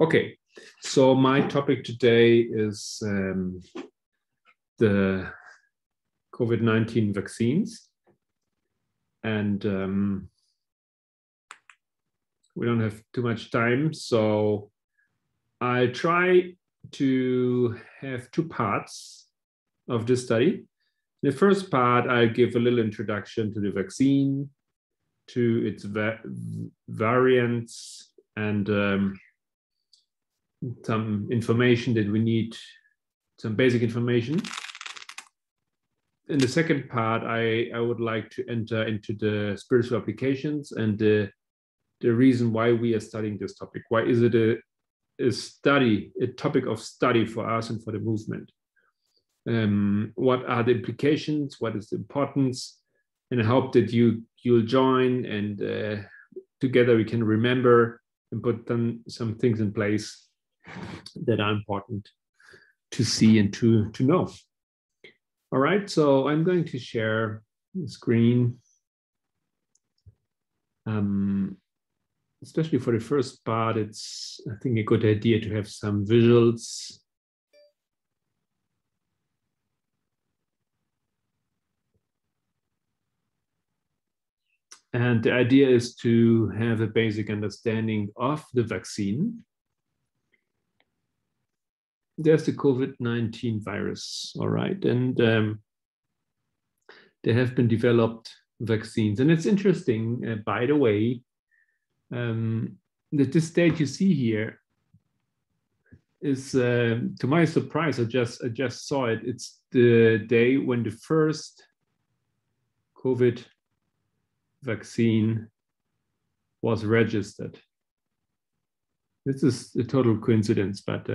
Okay, so my topic today is the COVID-19 vaccines. And we don't have too much time, so I'll try to have two parts of this study. The first part, I'll give a little introduction to the vaccine, to its variants, and some information that we need, some basic information. In the second part, I would like to enter into the spiritual applications and the reason why we are studying this topic. Why is it a topic of study for us and for the movement? What are the implications? What is the importance? And I hope that you'll join, and together we can remember and put some things in place that are important to see and to know. All right, so I'm going to share the screen, especially for the first part. It's, I think, a good idea to have some visuals. And the idea is to have a basic understanding of the vaccine. There's the COVID-19 virus, all right? And there have been developed vaccines. And it's interesting, by the way, that this date you see here is, to my surprise, I just saw it. It's the day when the first COVID vaccine was registered. This is a total coincidence, but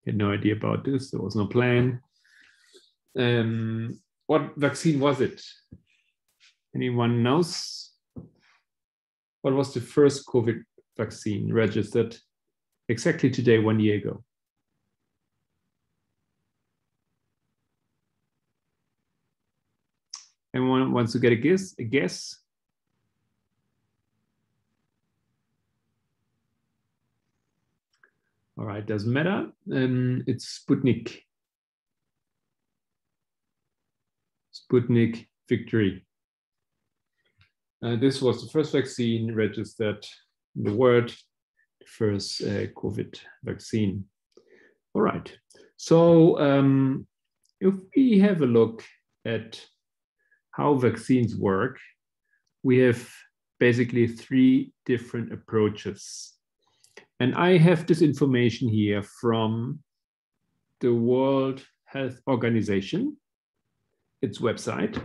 had no idea about this. There was no plan. What vaccine was it? Anyone knows? What was the first COVID vaccine registered exactly today, 1 year ago? Anyone wants to get a guess? All right, doesn't matter. It's Sputnik. Sputnik Victory. This was the first vaccine registered in the world, the first COVID vaccine. All right, so if we have a look at how vaccines work, we have basically three different approaches. And I have this information here from the World Health Organization, its website.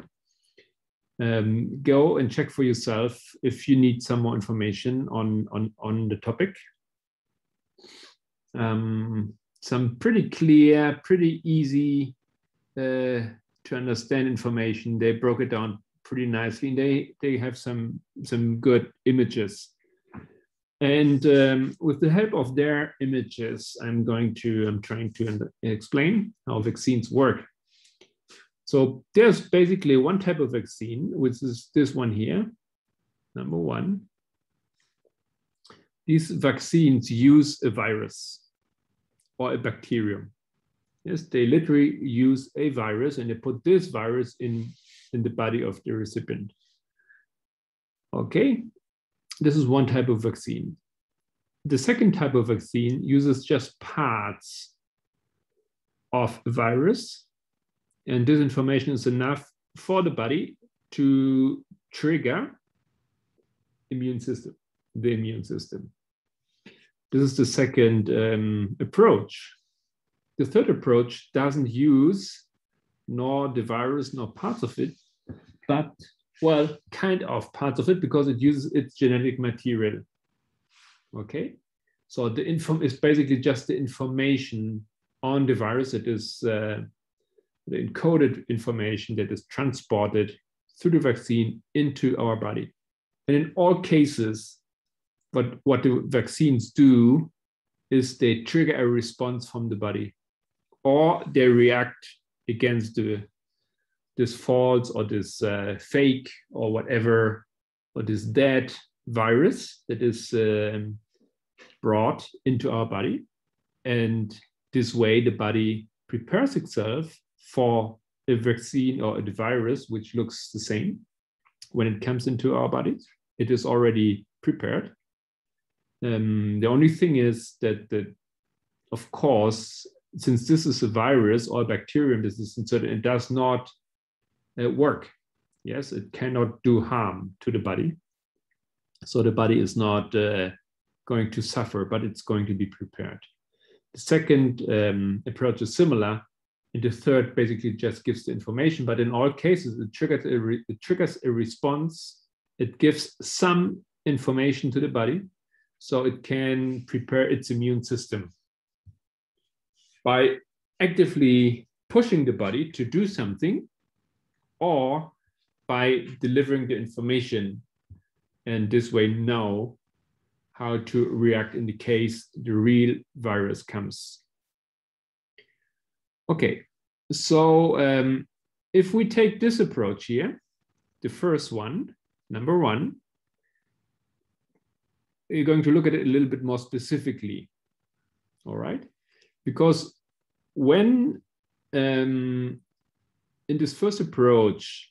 Go and check for yourself if you need some more information on the topic. Some pretty clear, pretty easy to understand information. They broke it down pretty nicely, and they have some good images. And with the help of their images, I'm trying to explain how vaccines work. So there's basically one type of vaccine, which is this one here, number one. These vaccines use a virus or a bacterium. Yes, they literally use a virus, and they put this virus in the body of the recipient. Okay. This is one type of vaccine. The second type of vaccine uses just parts of a virus, and this information is enough for the body to trigger the immune system. This is the second approach. The third approach doesn't use nor the virus nor parts of it, but, well, kind of parts of it, because it uses its genetic material. Okay, so the is basically just the information on the virus. It is the encoded information that is transported through the vaccine into our body. And in all cases, what the vaccines do is they trigger a response from the body, or they react against this false or this fake or whatever, or this dead virus that is brought into our body. And this way, the body prepares itself for a vaccine or a virus, which looks the same. When it comes into our bodies, it is already prepared. The only thing is that, of course, since this is a virus or a bacterium, this is inserted, it does not work. Yes, it cannot do harm to the body. So the body is not going to suffer, but it's going to be prepared. The second approach is similar. And the third basically just gives the information, but in all cases, it triggers a response. It gives some information to the body so it can prepare its immune system. By actively pushing the body to do something, or by delivering the information, and this way know how to react in the case the real virus comes. Okay, so if we take this approach here, the first one, number one, you're going to look at it a little bit more specifically, all right? Because when in this first approach,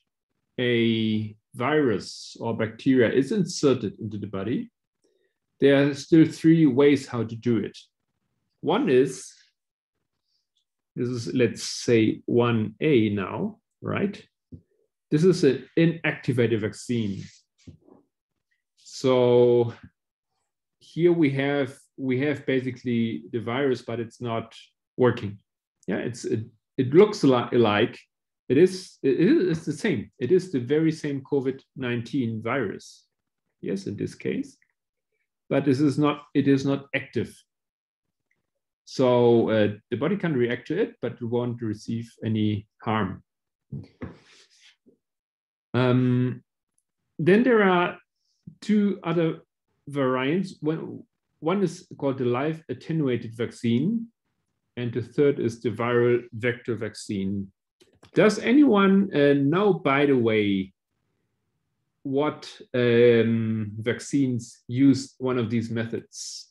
a virus or bacteria is inserted into the body, there are still three ways how to do it. One is, this is, let's say, 1A now, right? This is an inactivated vaccine. So here we have basically the virus, but it's not working. Yeah, it looks like it is the same. It is the very same COVID-19 virus. Yes, in this case, but it is not active. So the body can react to it, but it won't receive any harm. Then there are two other variants. One is called the live attenuated vaccine, and the third is the viral vector vaccine. Does anyone know, by the way, what vaccines use one of these methods?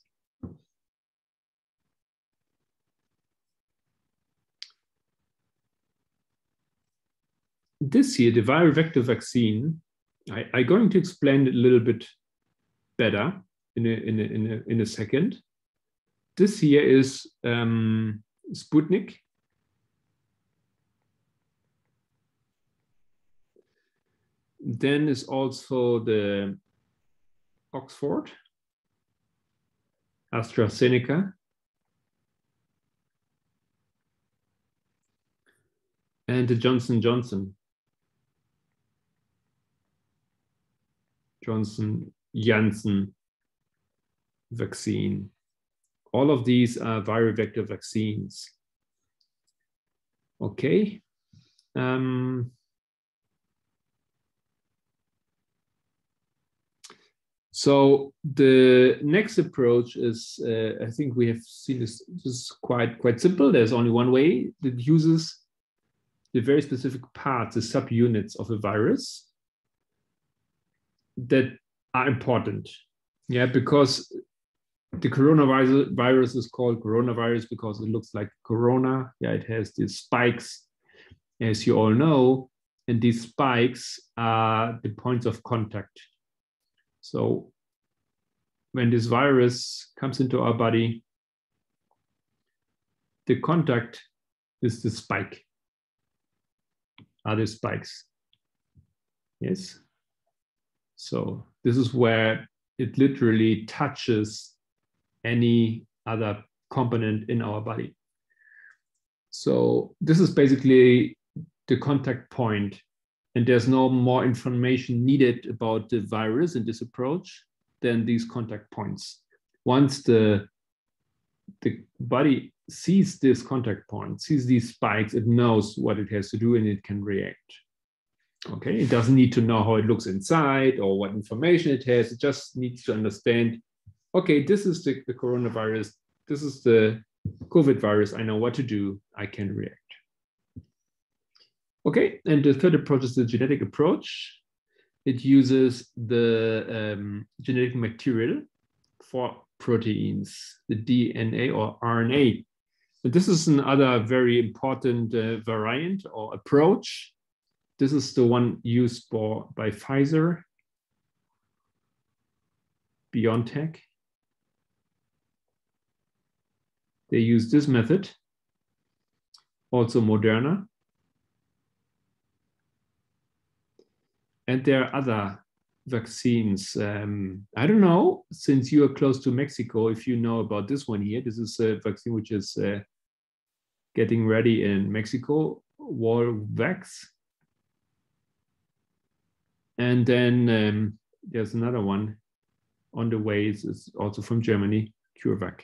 This here, the viral vector vaccine, I'm going to explain it a little bit better in a second. This here is Sputnik. Then is also the Oxford, AstraZeneca, and the Johnson Janssen vaccine. All of these are viral vector vaccines. Okay. So the next approach is, I think we have seen this is quite simple. There's only one way that uses the very specific parts, the subunits of a virus that are important. Yeah, because the coronavirus is called coronavirus because it looks like corona. Yeah, it has these spikes, as you all know, and these spikes are the points of contact. So when this virus comes into our body, the contact is the spike, are the spikes. Yes. So this is where it literally touches any other component in our body. So this is basically the contact point, and there's no more information needed about the virus in this approach than these contact points. Once the body sees this contact point, sees these spikes, it knows what it has to do and it can react. Okay, it doesn't need to know how it looks inside or what information it has. It just needs to understand, okay, this is the coronavirus, this is the COVID virus, I know what to do, I can react. Okay, and the third approach is the genetic approach. It uses the genetic material for proteins, the DNA or RNA. But this is another very important variant or approach. This is the one used by Pfizer, BioNTech. They use this method. Also Moderna. And there are other vaccines. I don't know, since you are close to Mexico, if you know about this one here. This is a vaccine which is getting ready in Mexico, Walvax. And then there's another one on the way. It's also from Germany, CureVac.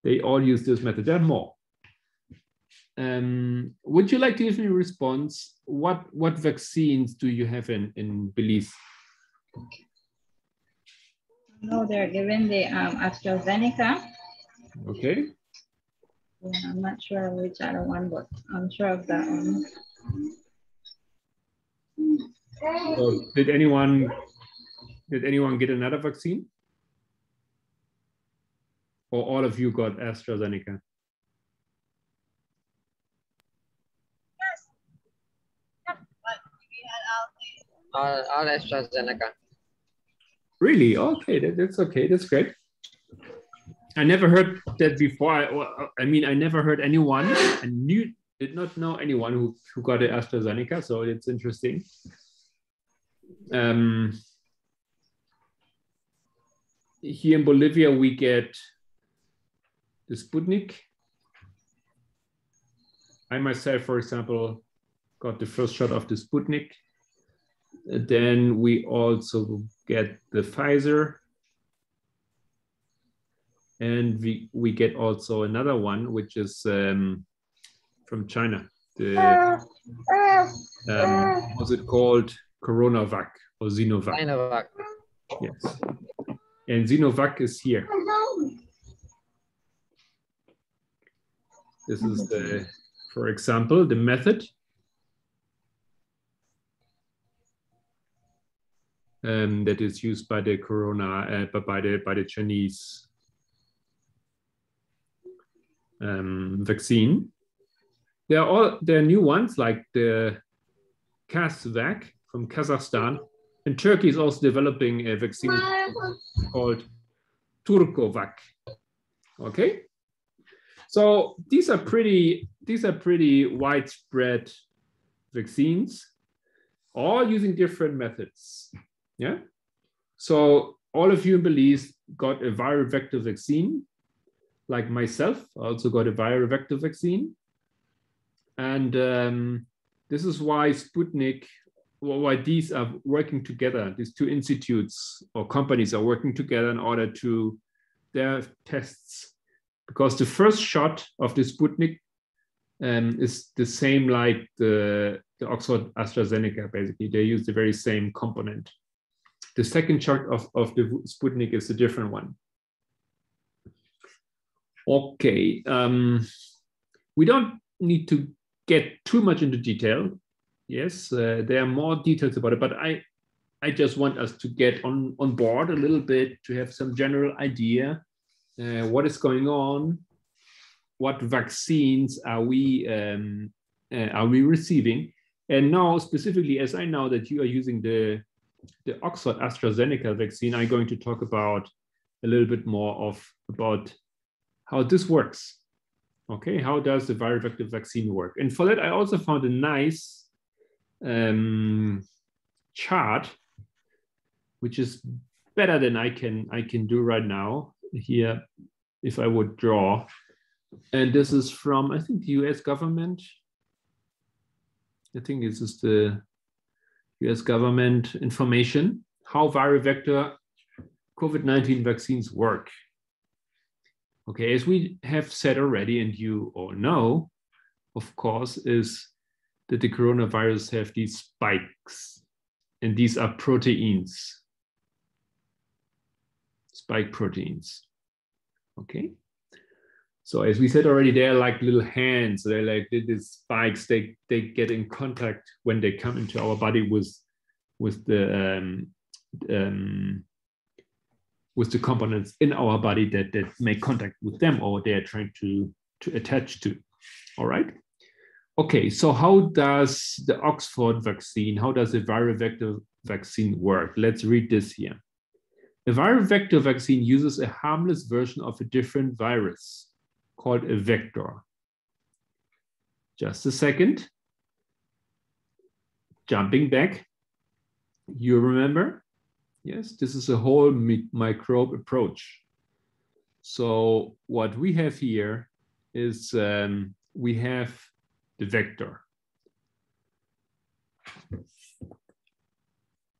They all use this method. There are more. Would you like to give me a response? What vaccines do you have in Belize? No, they're given the AstraZeneca. Okay. Yeah, I'm not sure which other one, but I'm sure of that one. So did anyone get another vaccine? Or all of you got AstraZeneca? All AstraZeneca. Really? Okay, that's okay. That's great. I never heard that before. I mean, I never heard anyone. Did not know anyone who got an AstraZeneca. So it's interesting. Here in Bolivia, we get the Sputnik. I myself, for example, got the first shot of the Sputnik. Then we also get the Pfizer. And we get also another one, which is from China. What's it called? CoronaVac or Sinovac. Sinovac. Yes. And Sinovac is here. This is the, for example, the method. That is used by the by the Chinese vaccine. There are new ones like the Kazvac from Kazakhstan, and Turkey is also developing a vaccine called Turkovac. Okay, so these are pretty widespread vaccines, all using different methods. Yeah, so all of you in Belize got a viral vector vaccine. Like myself, I also got a viral vector vaccine. And this is why Sputnik, why these are working together. These two institutes or companies are working together in order to their tests. Because the first shot of the Sputnik is the same like the Oxford AstraZeneca, basically. They use the very same component. The second shot of the Sputnik is a different one. Okay, we don't need to get too much into detail. Yes, there are more details about it, but I just want us to get on board a little bit to have some general idea what is going on, what vaccines are we receiving, and now specifically, as I know that you are using the Oxford AstraZeneca vaccine, I'm going to talk about a little bit more about how this works. Okay, how does the viral vector vaccine work? And for that, I also found a nice chart, which is better than I can do right now here if I would draw. And this is from, I think, the US government. I think this is the US government information, how viral vector COVID-19 vaccines work. Okay, as we have said already, and you all know, of course, is that the coronavirus have these spikes, and these are proteins, spike proteins. Okay, so as we said already, they're like little hands. They're like these spikes. They get in contact when they come into our body with with the components in our body that make contact with them or they're trying to attach to. All right. Okay, so how does the Oxford vaccine, how does the viral vector vaccine work? Let's read this here. A viral vector vaccine uses a harmless version of a different virus called a vector. Just a second. Jumping back, you remember? Yes, this is a whole microbe approach. So what we have here is we have the vector.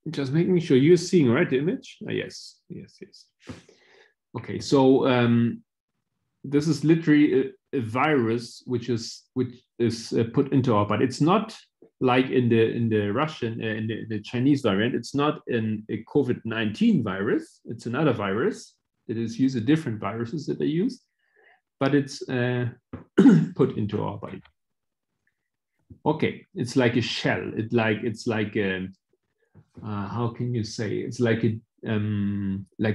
Just making sure you're seeing, right, the image? Yes. Okay, so this is literally a virus which is put into our body. It's not like in the Russian, in the Chinese variant. It's not a COVID-19 virus. It's another virus that is used, a different viruses that they use, but it's put into our body. Okay, it's like a shell. It's like a, how can you say? It's like a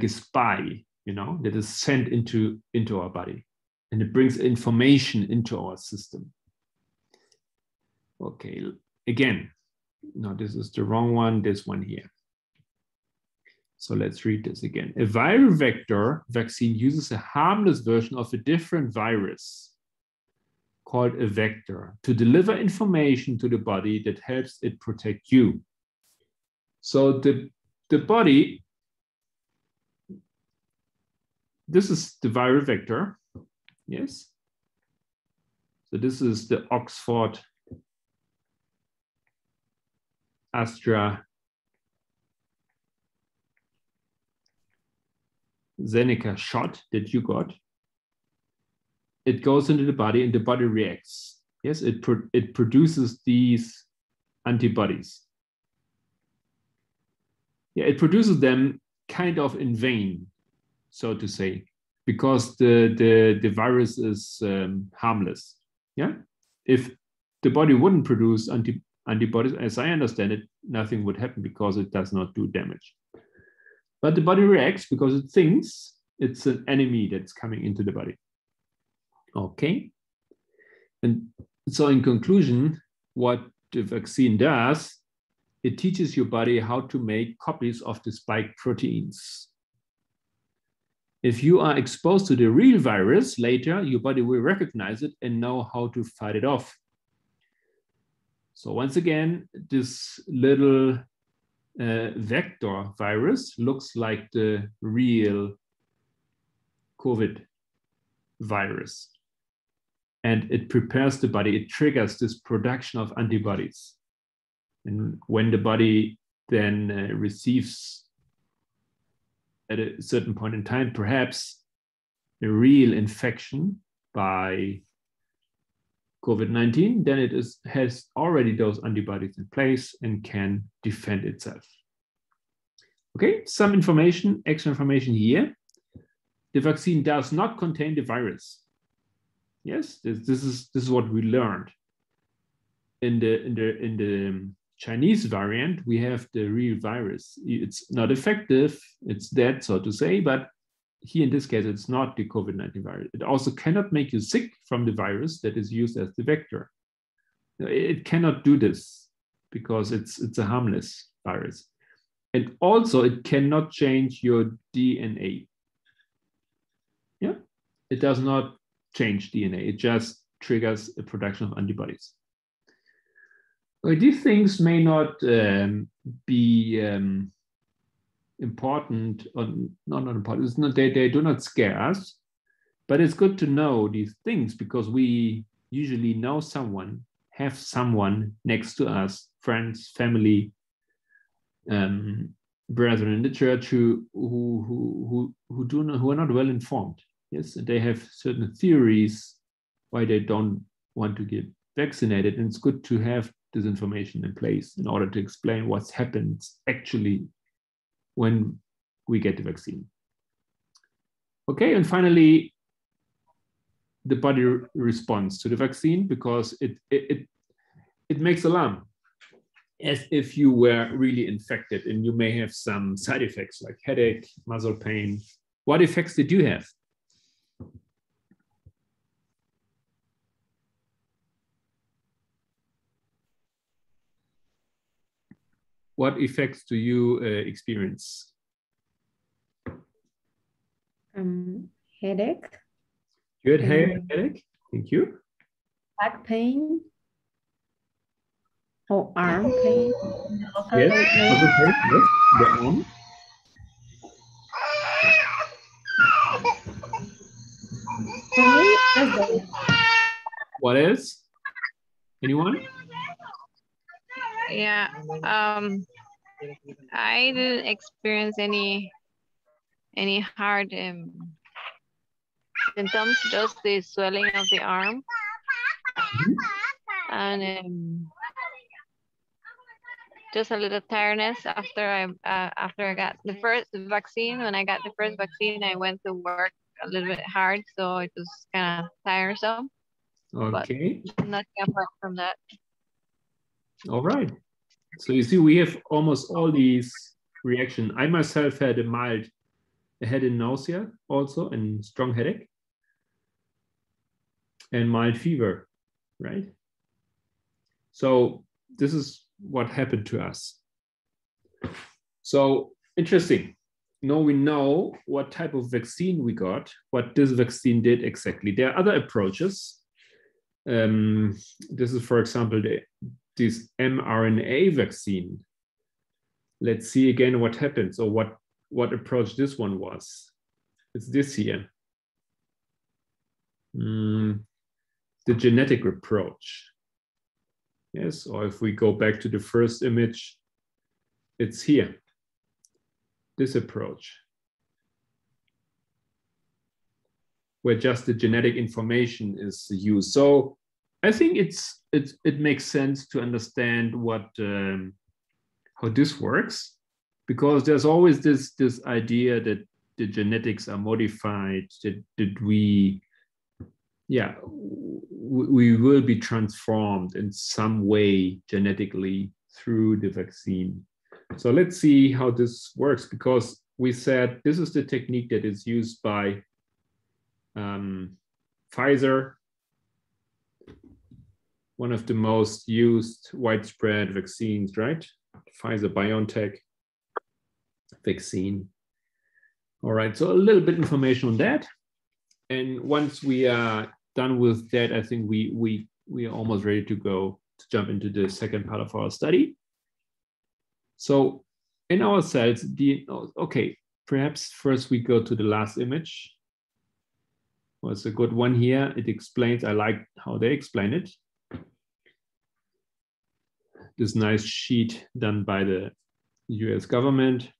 spy, you know, that is sent into our body, and it brings information into our system. Okay, again, no, this is the wrong one. This one here. So let's read this again. A viral vector vaccine uses a harmless version of a different virus called a vector to deliver information to the body that helps it protect you. So the body, this is the viral vector, yes. So this is the Oxford AstraZeneca shot that you got. It goes into the body and the body reacts. Yes, it produces these antibodies. Yeah, it produces them kind of in vain, so to say, because the virus is harmless. Yeah, if the body wouldn't produce antibodies, as I understand it, nothing would happen because it does not do damage. But the body reacts because it thinks it's an enemy that's coming into the body. Okay. And so in conclusion, what the vaccine does, it teaches your body how to make copies of the spike proteins. If you are exposed to the real virus later, your body will recognize it and know how to fight it off. So once again, this little vector virus looks like the real COVID virus. And it prepares the body, it triggers this production of antibodies. And when the body then receives at a certain point in time, perhaps a real infection by COVID-19, then it has already those antibodies in place and can defend itself. Okay, some information, extra information here. The vaccine does not contain the virus. Yes, this is what we learned. In the Chinese variant, we have the real virus. It's not effective, it's dead, so to say, but here in this case, it's not the COVID-19 virus. It also cannot make you sick from the virus that is used as the vector. It cannot do this because it's a harmless virus. And also it cannot change your DNA. Yeah, it does not change DNA. It just triggers a production of antibodies. These things may not be important, or not important. It's not, they do not scare us, but it's good to know these things because we usually know someone, have someone next to us, friends, family, brethren in the church who are not well informed. Yes, they have certain theories why they don't want to get vaccinated, and it's good to have this information in place in order to explain what's happened actually when we get the vaccine. Okay, and finally, the body responds to the vaccine because it makes alarm. as if you were really infected, and you may have some side effects like headache, muscle pain. What effects did you have? What effects do you experience? Headache. You had headache? Thank you. Back pain. Or arm pain. Yes, muscle pain, yes, the arm. For me, that's the What else? Anyone? Yeah, I didn't experience any hard symptoms, just the swelling of the arm. And just a little tiredness after I got the first vaccine. When I got the first vaccine, I went to work a little bit hard, so it was kind of tiresome. Okay. But nothing apart from that. All right. So you see, we have almost all these reactions. I myself had a mild head and nausea also, and strong headache, and mild fever, right? So this is what happened to us. So interesting. Now we know what type of vaccine we got, what this vaccine did exactly. There are other approaches. This is, for example, this mRNA vaccine. Let's see again what happens, or what approach this one was. It's this here. The genetic approach. Yes, or if we go back to the first image, it's here. This approach, where just the genetic information is used. So I think it makes sense to understand what how this works, because there's always this idea that the genetics are modified, that we will be transformed in some way genetically through the vaccine. So let's see how this works, because we said this is the technique that is used by Pfizer, one of the most used widespread vaccines, right? Pfizer-BioNTech vaccine. All right, so a little bit information on that. And once we are done with that, I think we are almost ready to jump into the second part of our study. So in our cells, okay, perhaps first we go to the last image. Well, it's a good one here. It explains, I like how they explain it. This nice sheet done by the US government.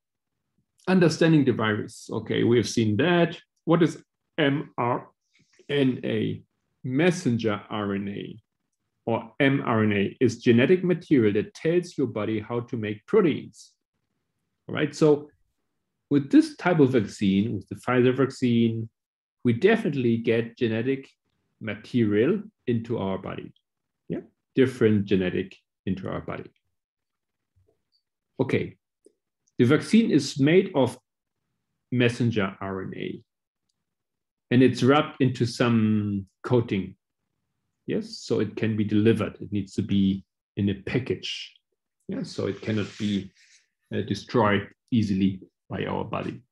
Understanding the virus. Okay, we have seen that. What is mRNA? Messenger RNA, or mRNA, is genetic material that tells your body how to make proteins. All right, so with this type of vaccine, with the Pfizer vaccine, we definitely get genetic material into our body. Yeah, different genetic into our body. Okay, the vaccine is made of messenger RNA, and it's wrapped into some coating. Yes, so it can be delivered. It needs to be in a package. Yeah, so it cannot be destroyed easily by our body.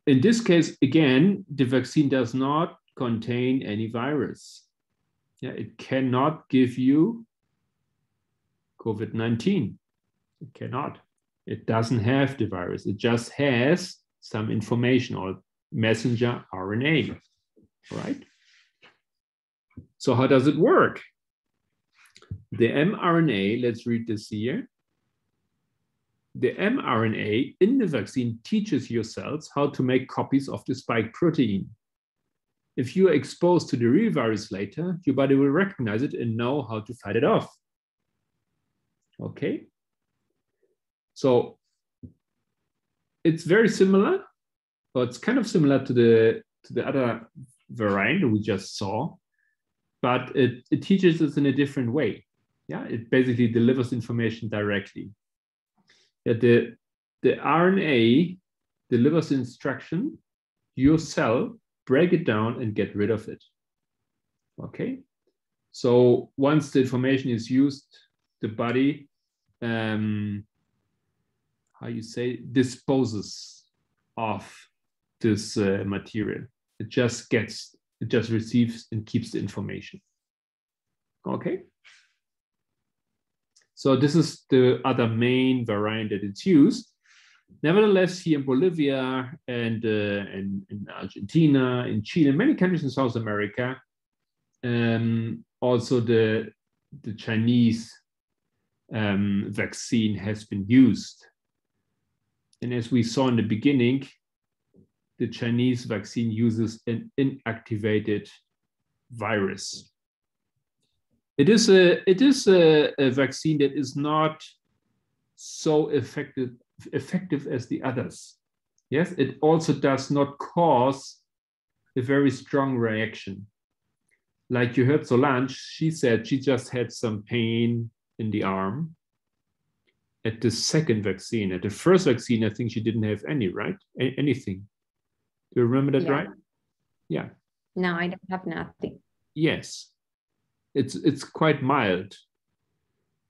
In this case, again, the vaccine does not contain any virus. Yeah, it cannot give you COVID-19. It cannot. It doesn't have the virus. It just has some information, or messenger RNA, right? So how does it work? The mRNA, let's read this here. The mRNA in the vaccine teaches your cells how to make copies of the spike protein. If you are exposed to the real virus later, your body will recognize it and know how to fight it off. Okay? So it's very similar, or it's kind of similar to the other variant we just saw, but it teaches us in a different way. Yeah, it basically delivers information directly. Yeah, the RNA delivers instruction, your cell, break it down and get rid of it. Okay, so once the information is used, the body, how you say, disposes of this material. It just receives and keeps the information. Okay. So this is the other main variant that it's used. Nevertheless, here in Bolivia and in Argentina, in Chile, many countries in South America, also the Chinese vaccine has been used. And as we saw in the beginning, the Chinese vaccine uses an inactivated virus. It is a vaccine that is not so effective as the others. Yes, it also does not cause a very strong reaction. Like you heard Solange, she said she just had some pain in the arm. At the second vaccine, at the first vaccine, I think she didn't have any, right? Anything. Do you remember that, right? Yeah. No, I don't have nothing. Yes. It's quite mild.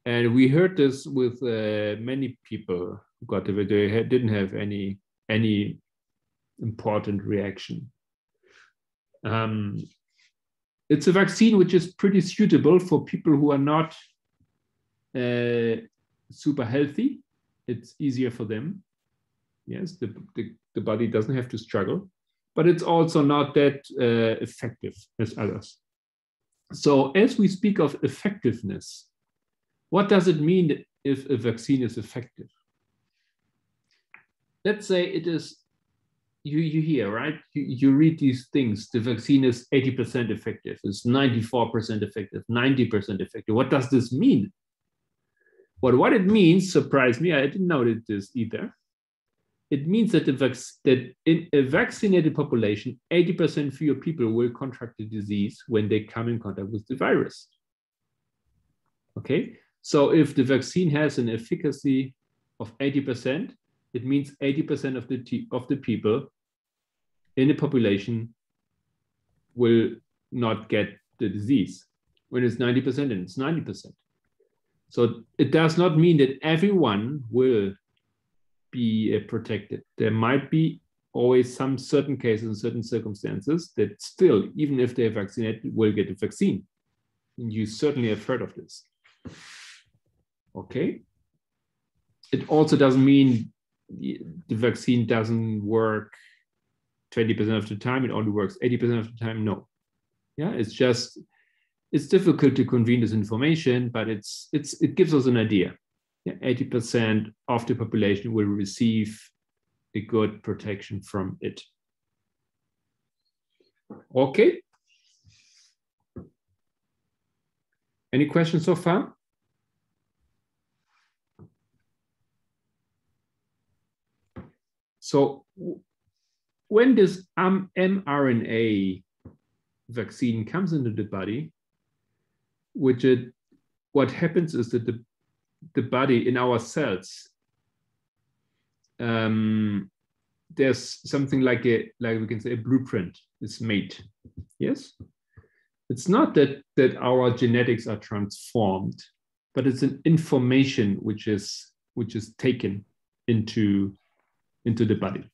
And we heard this with many people who got it. They didn't have any important reaction. It's a vaccine which is pretty suitable for people who are not super healthy. It's easier for them. Yes, the body doesn't have to struggle, but it's also not that effective as others. So as we speak of effectiveness, what does it mean if a vaccine is effective? Let's say it is, you hear, right? You read these things, the vaccine is 80% effective, it's 94% effective, 90% effective. What does this mean? Well, what it means surprised me. I didn't know this either. It means that in a vaccinated population, 80% fewer people will contract the disease when they come in contact with the virus. Okay, so if the vaccine has an efficacy of 80%, it means 80% of the people in the population will not get the disease. When it's 90%, then it's 90%. So it does not mean that everyone will be protected. There might be always some certain cases and certain circumstances that still, even if they're vaccinated, will get the vaccine. And you certainly have heard of this. Okay. It also doesn't mean the vaccine doesn't work 20% of the time. It only works 80% of the time. No. Yeah, it's just, it's difficult to convene this information, but it gives us an idea. Yeah, 80% of the population will receive a good protection from it. Okay. Any questions so far? So when this mRNA vaccine comes into the body, what happens is that the body in our cells, there's something like we can say a blueprint is made. Yes, it's not that our genetics are transformed, but it's an information which is taken into the body.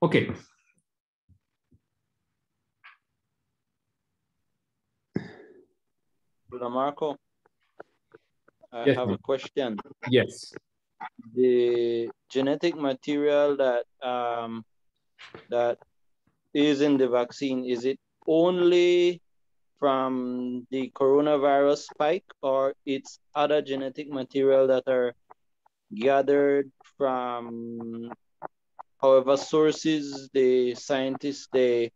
Okay. Brother Marco, I Yes, have a question. Yes. The genetic material that that is in the vaccine, is it only from the coronavirus spike, or it's other genetic material that are gathered from however sources the scientists they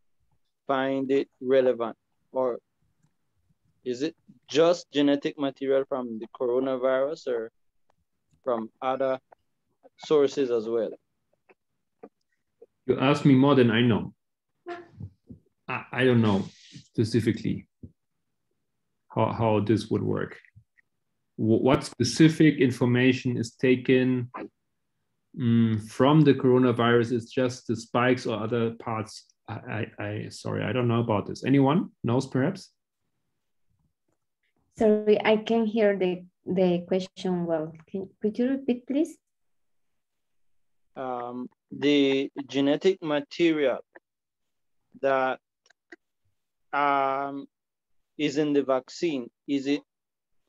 find it relevant? Or is it just genetic material from the coronavirus or from other sources as well? You ask me more than I know. I don't know specifically how this would work. What specific information is taken from the coronavirus? Is just the spikes or other parts? Sorry, I don't know about this. Anyone knows perhaps? Sorry, I can hear the question well. Could you repeat, please? The genetic material that is in the vaccine, is it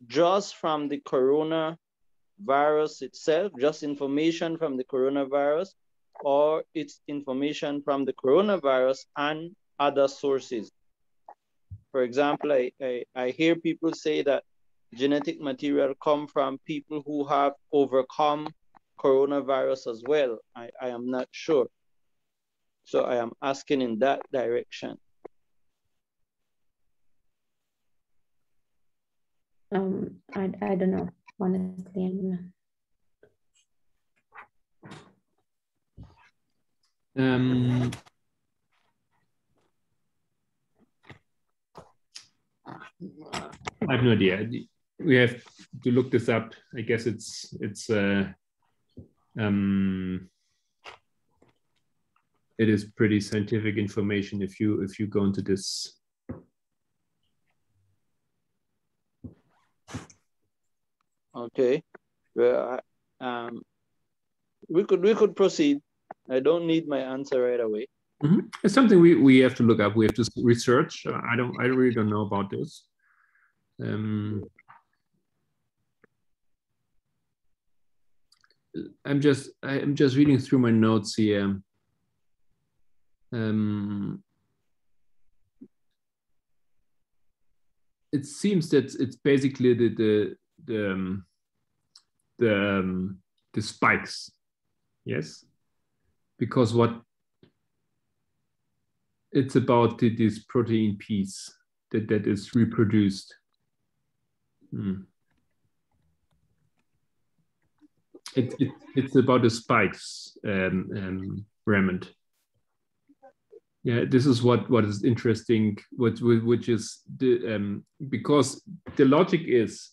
just from the coronavirus itself, just information from the coronavirus, or it's information from the coronavirus and other sources? For example, I hear people say that genetic material come from people who have overcome coronavirus as well. I am not sure. So I am asking in that direction. I don't know, honestly. I don't know. I have no idea. We have to look this up. I guess it is pretty scientific information if you go into this. Okay, well, we could proceed. I don't need my answer right away. Mm-hmm. It's something we have to look up. We have to research. I really don't know about this. I'm just reading through my notes here. It seems that it's basically the spikes, yes, because what it's about this protein piece that is reproduced. It's about the spikes, Raymond. Yeah, this is what is interesting, which is the because the logic is,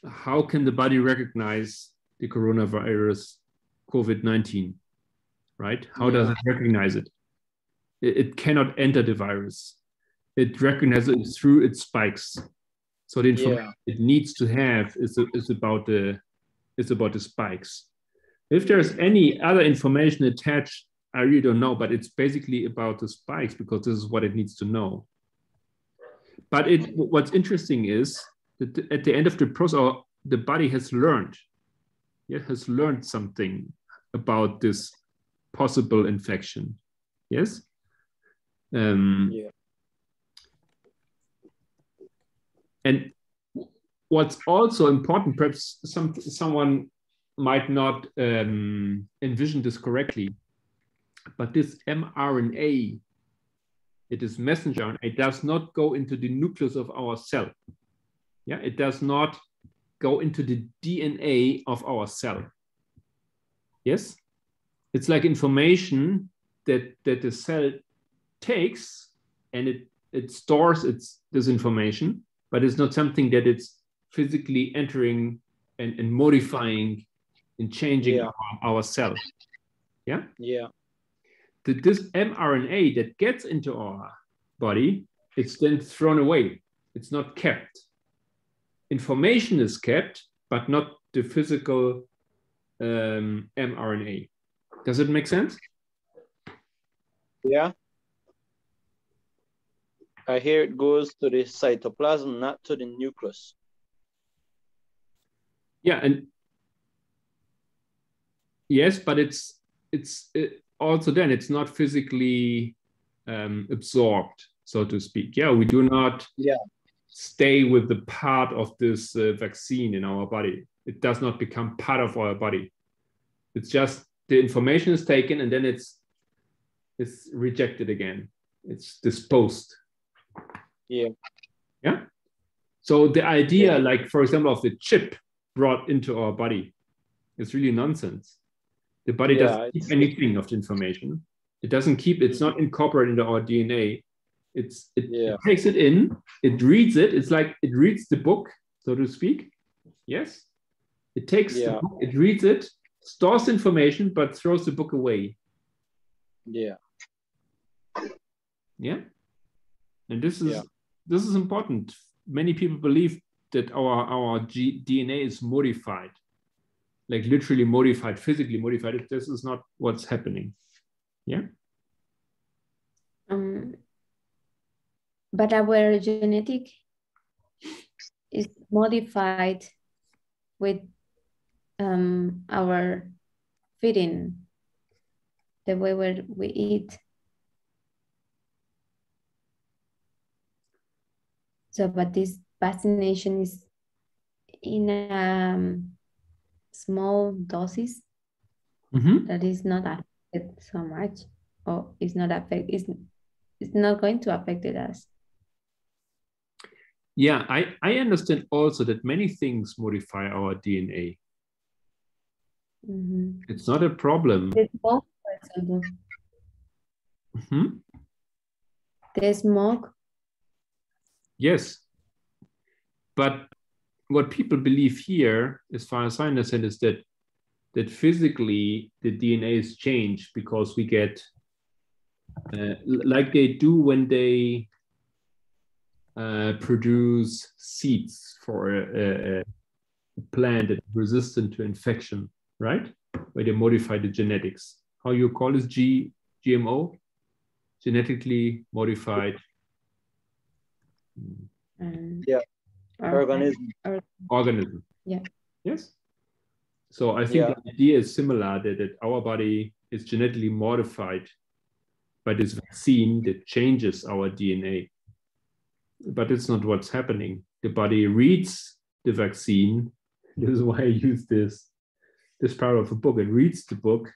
how can the body recognize the coronavirus, COVID-19, right? How does it recognize it? It cannot enter the virus. It recognizes it through its spikes. So the information it needs to have is about the spikes. If there's any other information attached, I really don't know, but it's basically about the spikes because this is what it needs to know. But what's interesting is that at the end of the process, the body has learned. It has learned something about this possible infection. Yes. And what's also important, perhaps someone might not envision this correctly, but this mRNA, it is messenger RNA, it does not go into the nucleus of our cell. Yeah, it does not go into the DNA of our cell. Yes, it's like information that the cell takes and it stores this information, but it's not something that it's physically entering and modifying and changing our cell. Yeah. Yeah. This mRNA that gets into our body, it's then thrown away. It's not kept. Information is kept, but not the physical mRNA. Does it make sense? Yeah. I hear it goes to the cytoplasm, not to the nucleus. Yeah, and yes, but it's also then it's not physically absorbed, so to speak. Yeah, we do not stay with the part of this vaccine in our body. It does not become part of our body. It's just the information is taken and then it's rejected again. It's disposed. Yeah. Yeah. So the idea, like for example, of the chip brought into our body is really nonsense. The body doesn't keep anything of the information. It doesn't keep, it's not incorporated into our DNA. It takes it in, it reads it. It's like it reads the book, so to speak. Yes. It takes the book, it reads it, stores information, but throws the book away. Yeah. Yeah. And this is important. Many people believe that our DNA is modified, like literally modified, physically modified. This is not what's happening. Yeah. But our genetic is modified with our feeding, the way we eat. So, but this vaccination is in a small doses that is not affected so much, or it's not it's not going to affect us. Yeah, I understand also that many things modify our DNA. It's not a problem. The smoke, for example. The smoke. Yes. But what people believe here, as far as I understand, is that physically the DNA is changed because we get, like they do when they produce seeds for a plant that is resistant to infection, right? Where they modify the genetics. How you call this GMO? Genetically modified. Organism. Yeah. Yes. So I think the idea is similar, that our body is genetically modified by this vaccine that changes our DNA. But it's not what's happening. The body reads the vaccine. This is why I use this part of the book. It reads the book.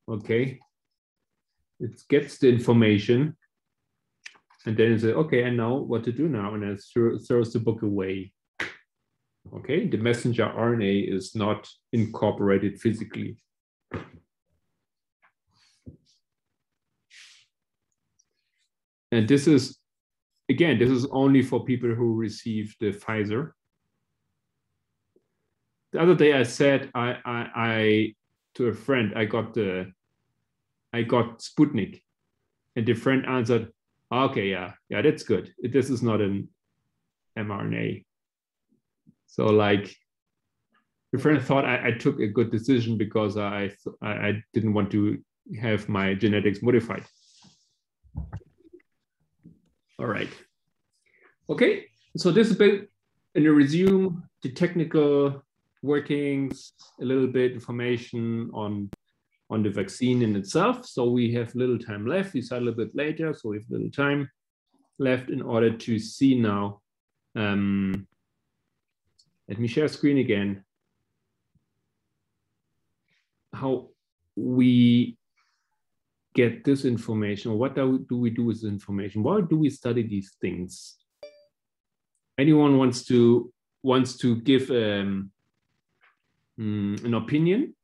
Okay. It gets the information. And then it says, okay, I know what to do now. And it throws the book away. Okay, the messenger RNA is not incorporated physically. And this is, again, this is only for people who receive the Pfizer. The other day I said I to a friend, I got Sputnik. And the friend answered, okay, yeah, that's good. This is not an mRNA. So like, the friend thought I took a good decision because I didn't want to have my genetics modified. All right. Okay, so this is a bit in a resume, the technical workings, a little bit information on the vaccine in itself. So we have little time left. We start a little bit later, so we have little time left in order to see now. Let me share screen again. How we get this information, or what do we do with this information? Why do we study these things? Anyone wants to give an opinion?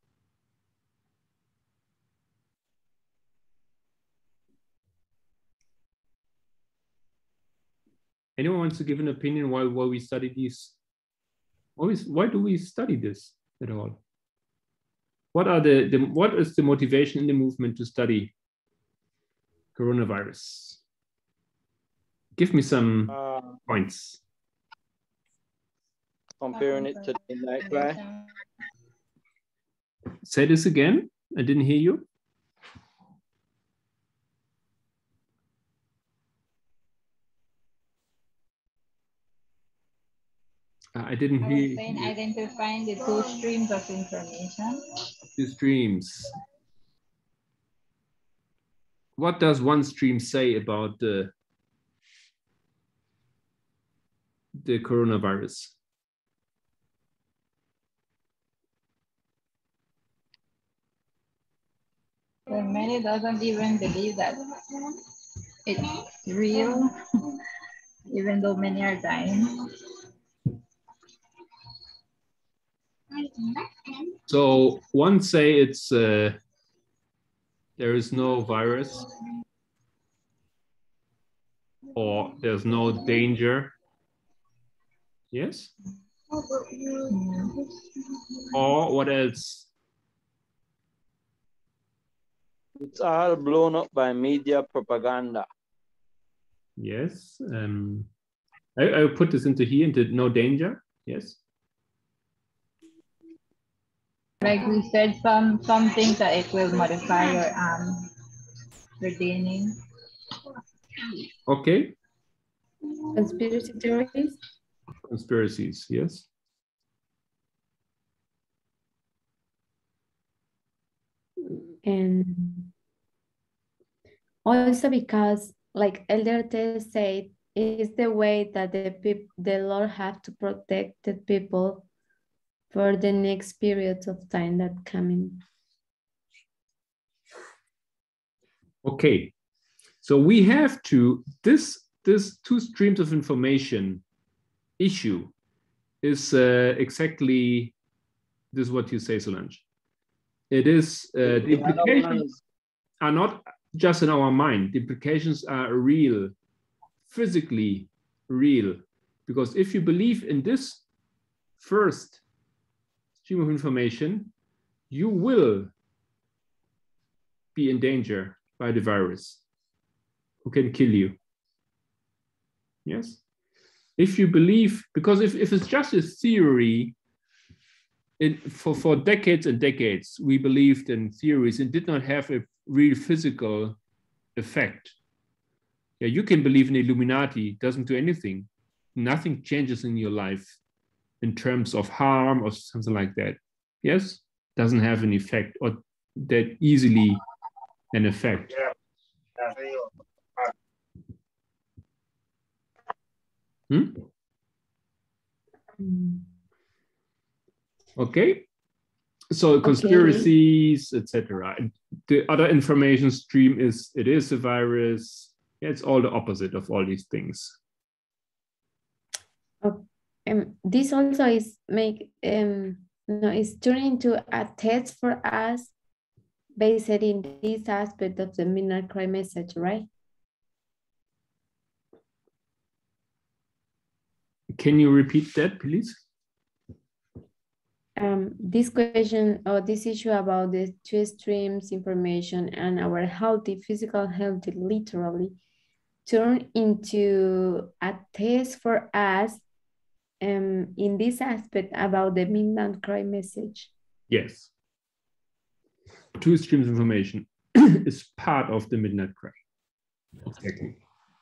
Anyone wants to give an opinion why we study these? Why do we study this at all? What is the motivation in the movement to study coronavirus? Give me some points. Comparing it to the nightlife. Say this again. I didn't hear you. I didn't hear you. Saying identifying the two streams of information. Two streams. What does one stream say about the coronavirus? Well, many doesn't even believe that it's real, even though many are dying. So one say it's there is no virus. or there's no danger. Yes? Or what else? It's all blown up by media propaganda. Yes. I'll put this into here, into no danger. Yes. Like we said, some things that it will modify your DNA. Okay. Conspiracy theories. Conspiracies, yes. And also because, like Elder Tess said, it's the way that the Lord have to protect the people for the next periods of time that coming. Okay. So we have to, this two streams of information issue is exactly this is what you say, Solange. It is, the implications are not just in our mind. The implications are real, physically real. Because if you believe in this first stream of information, you will be in danger by the virus who can kill you. Yes? If you believe, because if it's just a theory, for decades and decades, we believed in theories and did not have a real physical effect. Yeah, you can believe in Illuminati, doesn't do anything. Nothing changes in your life in terms of harm or something like that. Yes, doesn't have an effect or that easily an effect. Okay, so conspiracies, etc. The other information stream is it is a virus. Yeah, it's all the opposite of all these things. This also is is turning into a test for us based in this aspect of the midnight cry message, right? Can you repeat that, please? This question or this issue about the two streams information and our healthy, physical health literally turn into a test for us in this aspect about the midnight cry message. Yes. Two streams information is part of the midnight cry. Exactly.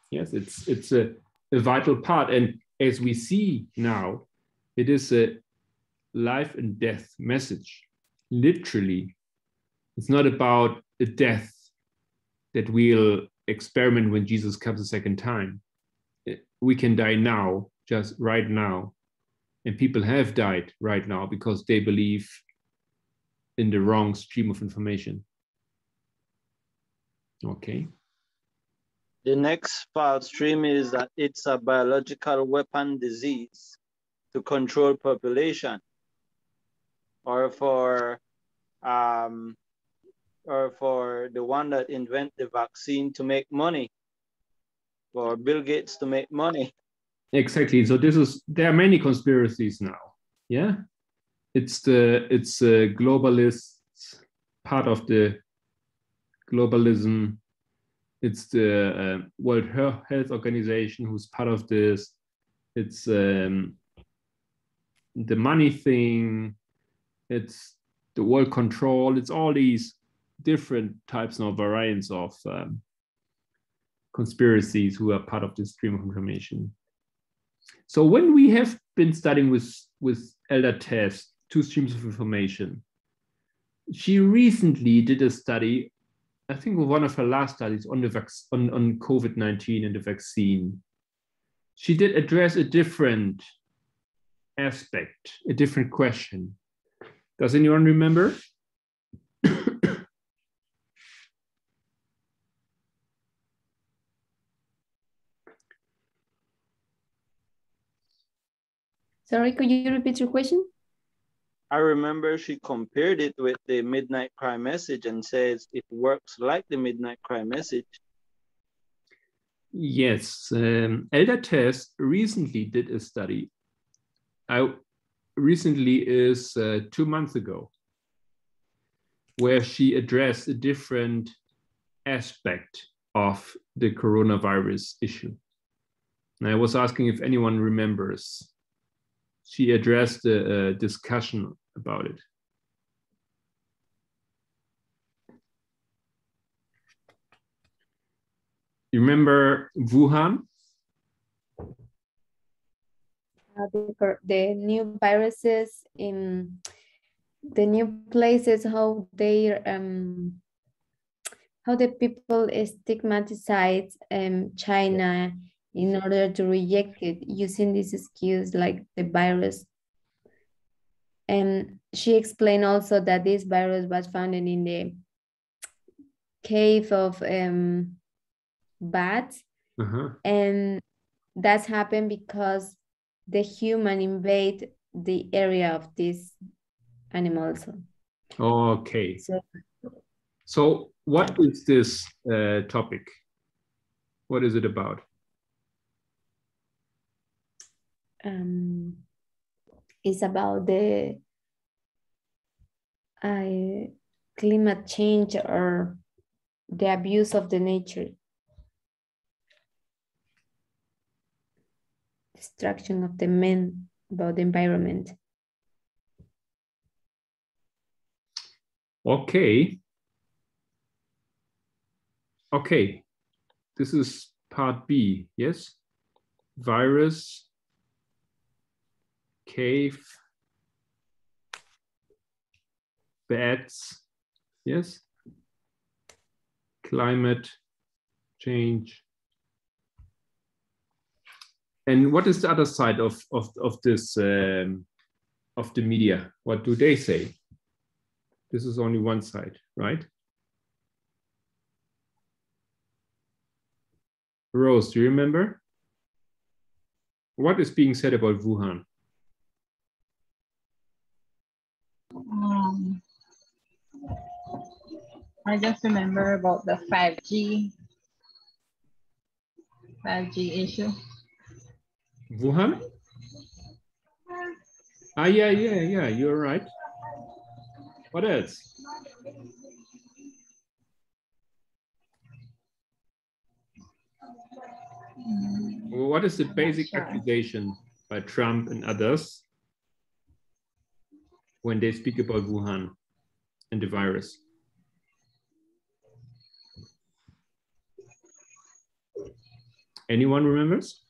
Yes, it's a vital part. And as we see now, it is a life and death message. Literally, it's not about a death that we'll experiment when Jesus comes a second time. We can die now, just right now. And people have died right now because they believe in the wrong stream of information. Okay. The next false stream is that it's a biological weapon disease to control population, or for the one that invent the vaccine to make money, for Bill Gates to make money. Exactly. So there are many conspiracies now. Yeah, it's globalists, part of the globalism. It's the World Health Organization who's part of this. It's the money thing. It's the world control. It's all these different types and variants of conspiracies who are part of this stream of information. So when we have been studying with Elder Tess, two streams of information, she recently did a study, I think one of her last studies on COVID-19 and the vaccine. She did address a different aspect, a different question. Does anyone remember? Sorry, could you repeat your question? I remember she compared it with the midnight cry message and says it works like the midnight cry message. Yes, Elder Test recently did a study. Recently is 2 months ago, where she addressed a different aspect of the coronavirus issue. And I was asking if anyone remembers. She addressed a discussion about it. You remember Wuhan? The new viruses in the new places, how the people stigmatize China in order to reject it, using this excuse like the virus. And she explained also that this virus was found in the cave of bats, and that's happened because the human invade the area of these animals. Okay. So what is this topic? What is it about? It's about the climate change or the abuse of the nature. Destruction of the men about the environment. Okay. Okay. This is part B, yes? Virus, cave, bats, yes? Climate change. And what is the other side of this, of the media? What do they say? This is only one side, right? Rose, do you remember? What is being said about Wuhan? I just remember about the 5G issue. Wuhan? Ah, yeah, you're right. What else? What is the basic accusation by Trump and others when they speak about Wuhan and the virus? Anyone remembers?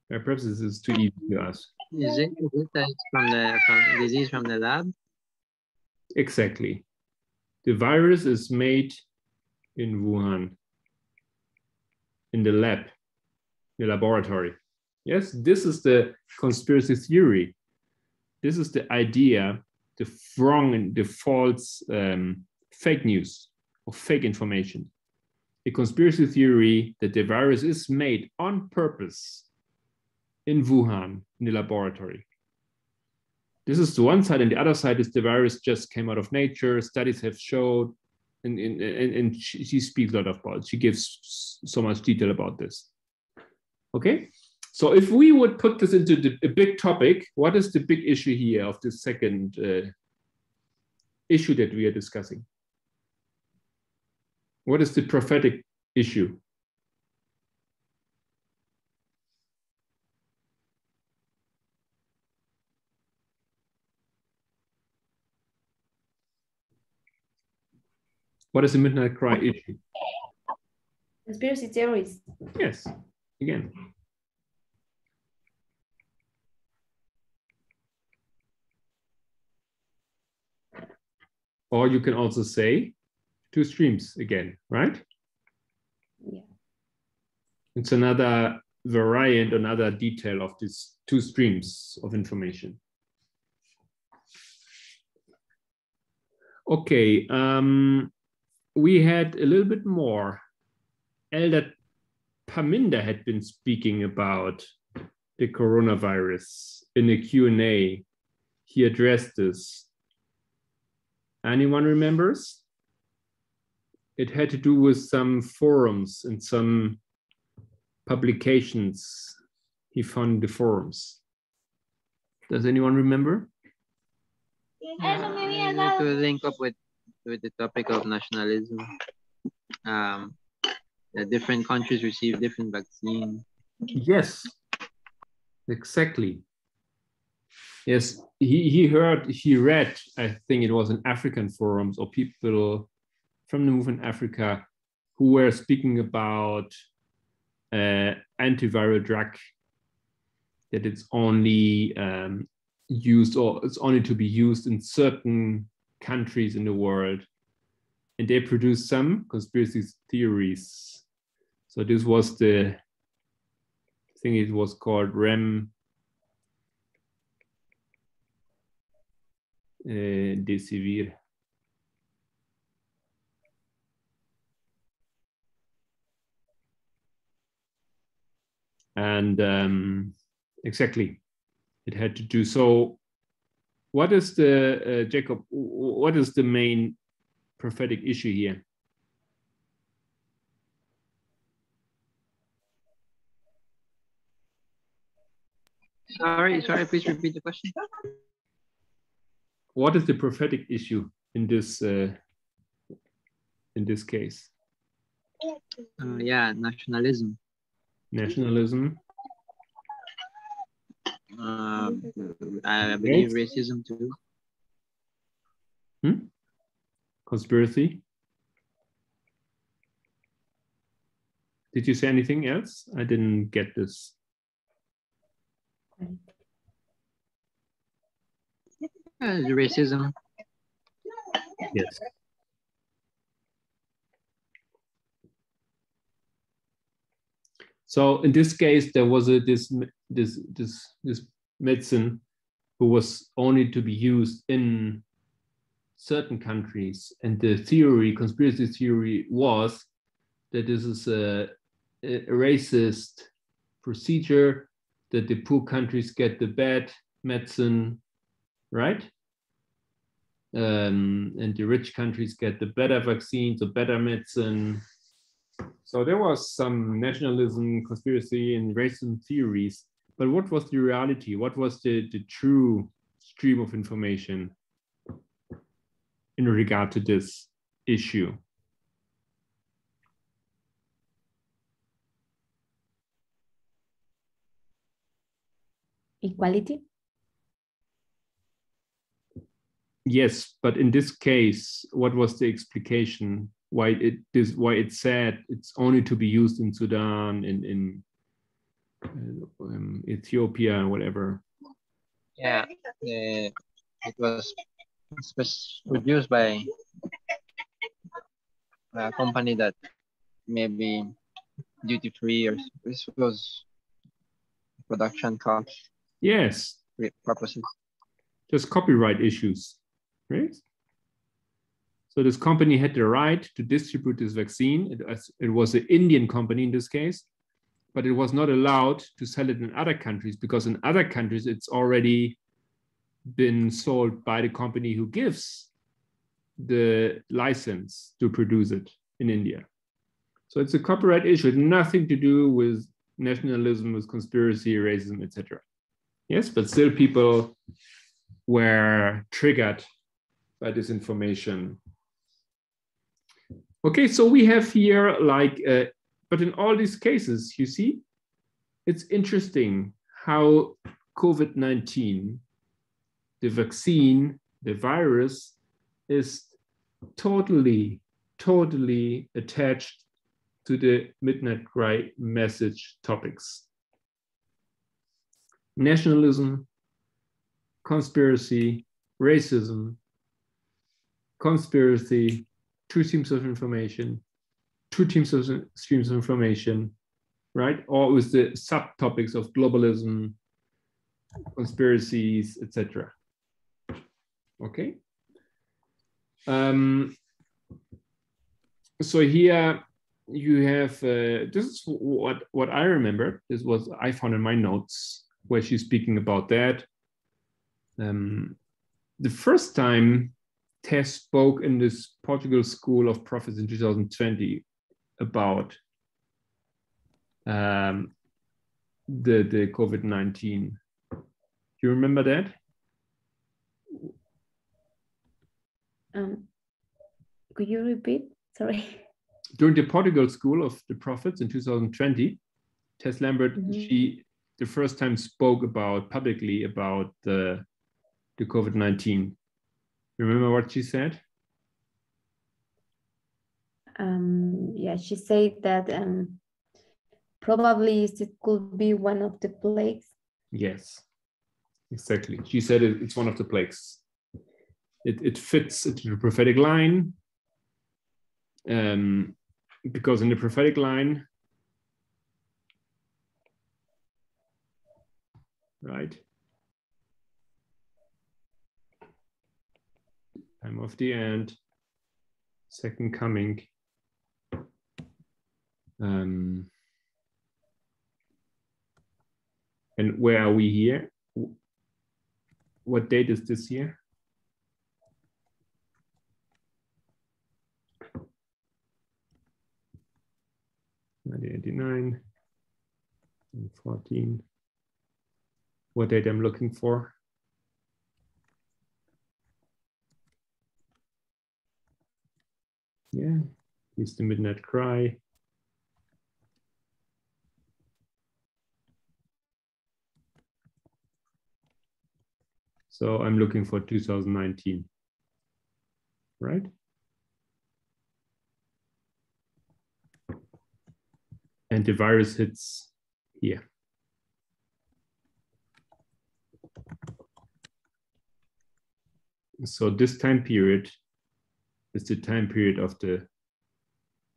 Perhaps this is too easy to ask. Is it from disease from the lab? Exactly. The virus is made in Wuhan, in the lab, the laboratory. Yes, this is the conspiracy theory. This is the idea, the wrong and the false fake news or fake information. A conspiracy theory that the virus is made on purpose in Wuhan, in the laboratory. This is the one side, and the other side is the virus just came out of nature. Studies have showed, and she speaks a lot about it. She gives so much detail about this. Okay, so if we would put this into a big topic, what is the big issue here of the second issue that we are discussing? What is the prophetic issue? What is the midnight cry issue? Conspiracy theories. Yes, again. Or you can also say two streams again, right? Yeah. It's another variant, another detail of these two streams of information. Okay, we had a little bit more. Elder Paminda had been speaking about the coronavirus in a Q&A. He addressed this. Anyone remembers? it had to do with some forums and some publications he found in the forums. Does anyone remember? To link up with the topic of nationalism, the different countries receive different vaccines. Yes, exactly. Yes, he read, I think it was in African forums or people from the movement Africa who were speaking about antiviral drug, that it's only used, or it's only to be used in certain countries in the world. And they produced some conspiracy theories. So this was I think it was called Remdesivir. And exactly, it had to do. So what is the, Jacob, what is the main prophetic issue here? Sorry, please repeat the question. What is the prophetic issue in this case? Yeah, nationalism. Nationalism. I believe racism too. Conspiracy. Did you say anything else? I didn't get this. Racism. Yes. So in this case, there was this medicine who was only to be used in certain countries, and the theory, conspiracy theory, was that this is a racist procedure, that the poor countries get the bad medicine, right? And the rich countries get the better vaccines, the better medicine. So there was some nationalism, conspiracy, and racism theories. But what was the reality? What was the true stream of information in regard to this issue? Equality? Yes, but in this case, what was the explication? Why it said it's only to be used in Sudan, in Ethiopia, and whatever? Yeah, it was produced by a company that maybe duty free, or this was production cost. Yes. Purposes. Just copyright issues, right? So this company had the right to distribute this vaccine. It was an Indian company in this case, but it was not allowed to sell it in other countries, because in other countries it's already been sold by the company who gives the license to produce it in India. So it's a copyright issue, nothing to do with nationalism, with conspiracy, racism, etc. Yes, but still people were triggered by this information. Okay, so we have here but in all these cases, you see, it's interesting how COVID-19, the vaccine, the virus, is totally attached to the midnight cry message topics. Nationalism, conspiracy, racism, conspiracy, two streams of information, two streams of information, right? Or with the subtopics of globalism, conspiracies, etc. Okay. So here you have, this is what I remember. This was, I found in my notes where she's speaking about that. The first time Tess spoke in this Portugal School of Prophets in 2020 about the COVID-19. Do you remember that? Could you repeat? Sorry. During the Portugal School of the Prophets in 2020, Tess Lambert, she the first time spoke publicly about the COVID-19. Remember what she said? Yeah, she said that probably it could be one of the plagues. Yes, exactly. She said it's one of the plagues. It fits into the prophetic line, because in the prophetic line, right? Time of the end, second coming. And where are we here? What date is this year? '89 and 14. What date I'm looking for? Yeah, it's the midnight cry. So I'm looking for 2019, right? And the virus hits here. So this time period is the time period of the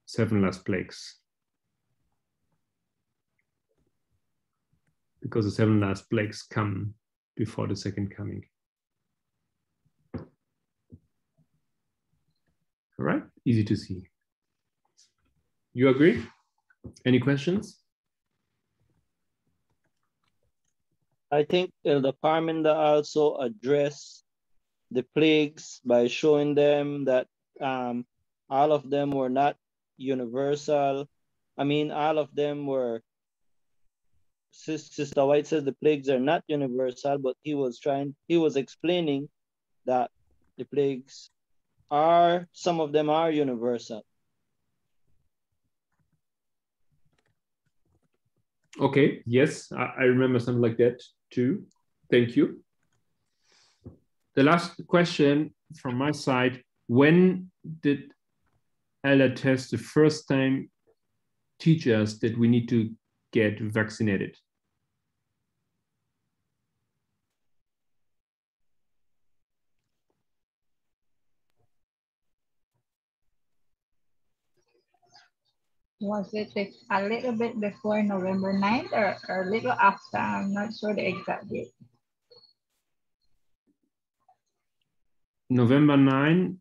7 last plagues. Because the 7 last plagues come before the second coming. All right, easy to see. You agree? Any questions? I think Elder Parminder also addressed the plagues by showing them that all of them were not universal. I mean, all of them were, Sister White says the plagues are not universal, but he was explaining that the plagues are, some of them are universal. Okay, yes, I remember something like that too. Thank you. The last question from my side, when did Elder Tess the first time teach us that we need to get vaccinated? Was it a little bit before November 9th or a little after? I'm not sure the exact date. November 9,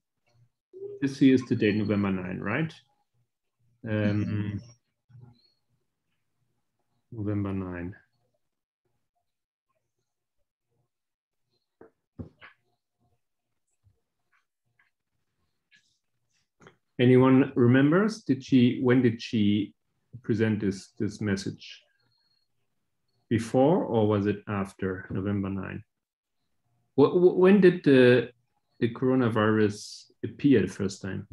this year is the date, November 9, right? November 9. Anyone remembers? When did she present this message? Before or was it after November 9? When did the coronavirus appear the first time?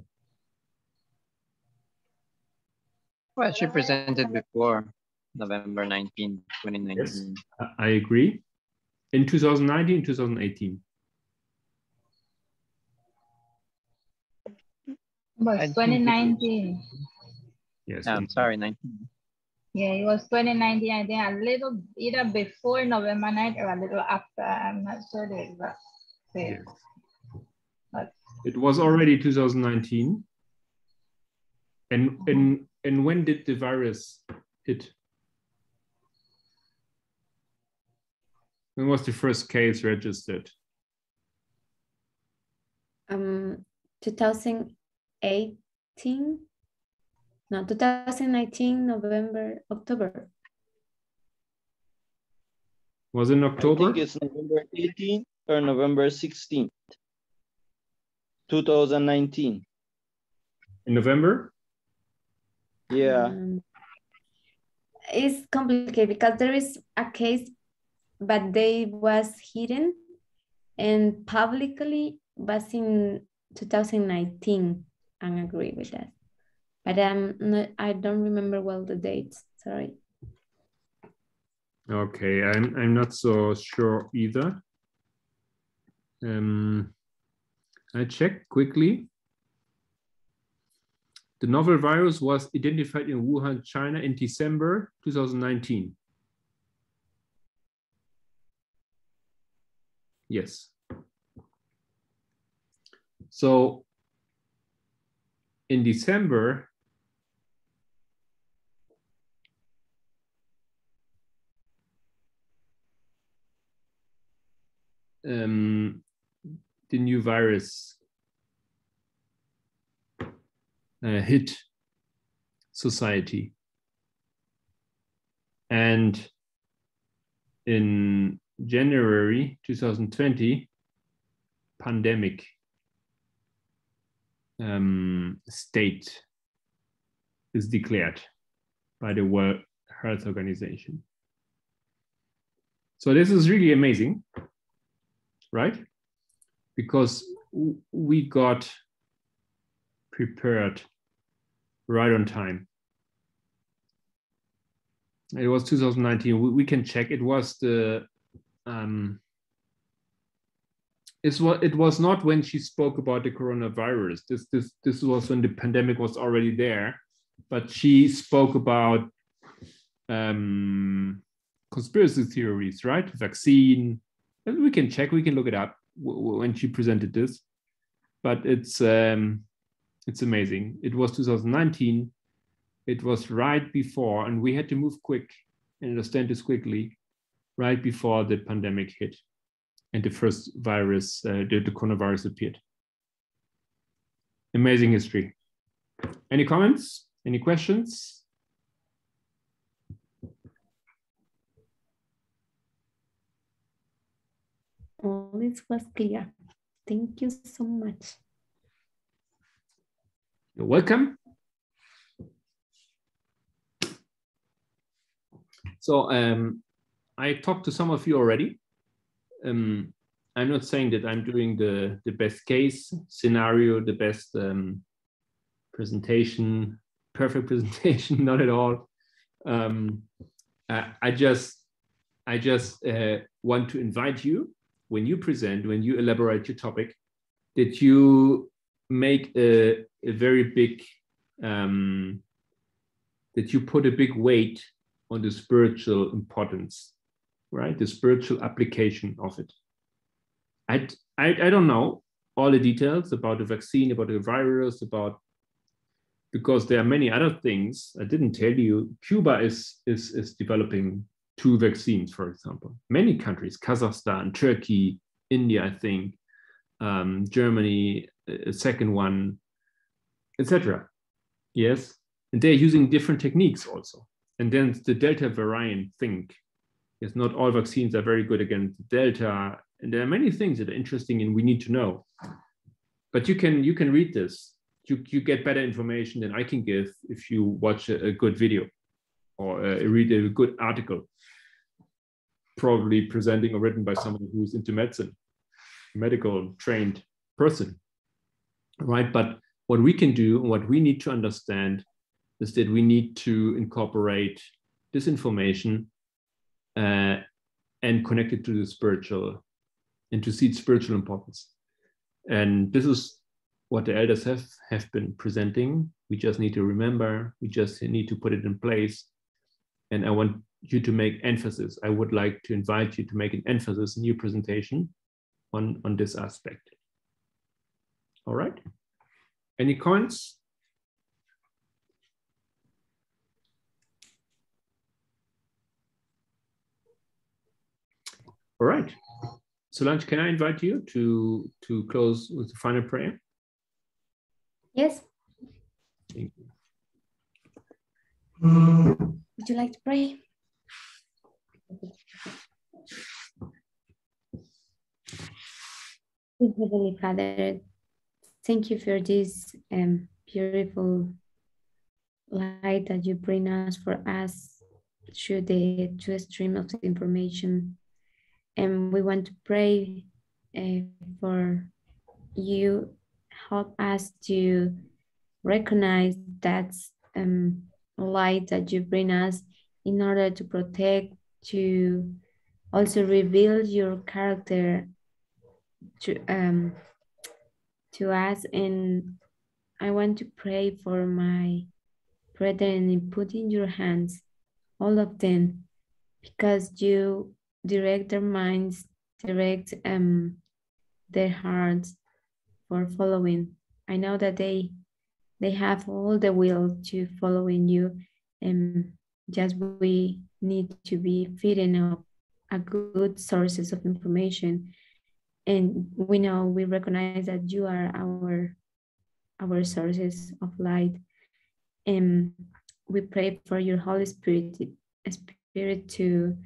Well, she presented before November 19, 2019. Yes, I agree. In 2019, 2018? But 2019. Yes. I'm sorry, 19. Yeah, it was 2019. I think a little either before November 9th or a little after. I'm not sure the exact date. Yes. But it was already 2019. And when did the virus hit? When was the first case registered? 2018. No, 2019, November, October. Was it in October? I think it's November 18th or November 16th. 2019. In November? Yeah. It's complicated because there is a case, but they was hidden and publicly was in 2019. I agree with that. But I don't remember well the dates, sorry. Okay, I'm not so sure either. I checked quickly. The novel virus was identified in Wuhan, China in December 2019. Yes. So in December, the new virus hit society. And in January 2020, pandemic state is declared by the World Health Organization. So this is really amazing, right? Because we got prepared right on time. It was 2019. We can check. It was the it was not when she spoke about the coronavirus. This was when the pandemic was already there, but she spoke about conspiracy theories, right? Vaccine. We can check. We can look it up when she presented this. But it's amazing. It was 2019. It was right before, and we had to move quick and understand this quickly, right before the pandemic hit and the first virus, the coronavirus appeared. Amazing history. Any comments? Any questions? All this was clear. Thank you so much. You're welcome. So I talked to some of you already. I'm not saying that I'm doing the best case scenario, the best presentation, perfect presentation, not at all. I just want to invite you, when you present, when you elaborate your topic, that you make a very big, that you put a big weight on the spiritual importance, right? The spiritual application of it. I don't know all the details about the vaccine, about the virus, because there are many other things I didn't tell you. Cuba is developing 2 vaccines, for example. Many countries, Kazakhstan, Turkey, India, I think, Germany, a second one, etc. Yes, and they're using different techniques also. And then the Delta variant thing is not all vaccines are very good against Delta. And there are many things that are interesting and we need to know. But you can read this. You get better information than I can give if you watch a good video or read a good article, probably presenting or written by someone who's into medicine, medical trained person, right? But what we can do and what we need to understand is that we need to incorporate this information and connect it to the spiritual and to see its spiritual importance. And this is what the elders have been presenting. We just need to remember, we just need to put it in place. And I want you to make emphasis. I would like to invite you to make an emphasis in your presentation on this aspect. All right. Any comments? All right. Solange, can I invite you to close with the final prayer? Yes. Thank you. Would you like to pray? Heavenly Father, thank you for this beautiful light that you bring us for us through the two stream of information. And we want to pray for you, help us to recognize that light that you bring us in order to protect, to also reveal your character to us. And I want to pray for my brethren and put in your hands all of them, because you direct their minds, direct their hearts for following. I know that they have all the will to follow in you, and just we need to be feeding up a good sources of information. And we recognize that you are our sources of light. And we pray for your Holy Spirit to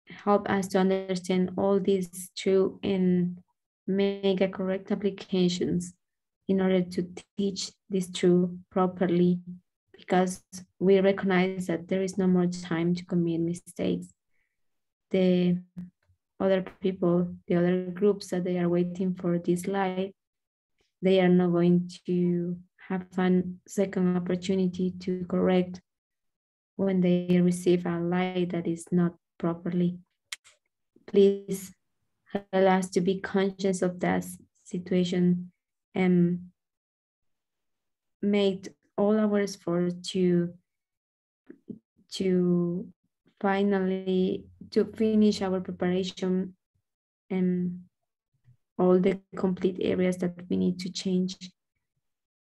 help us to understand all these true and make a correct applications in order to teach this truth properly, because we recognize that there is no more time to commit mistakes. The other people, the other groups that they are waiting for this light, they are not going to have a second opportunity to correct when they receive a light that is not properly. Please help us to be conscious of that situation and make all our efforts to finally to finish our preparation and all the complete areas that we need to change.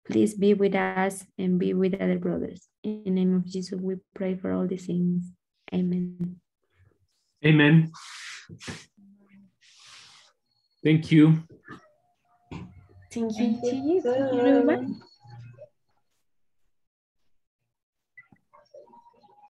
Please be with us and be with other brothers. In the name of Jesus, we pray for all these things. Amen. Amen. Thank you. Thank you to you. Thank you very much.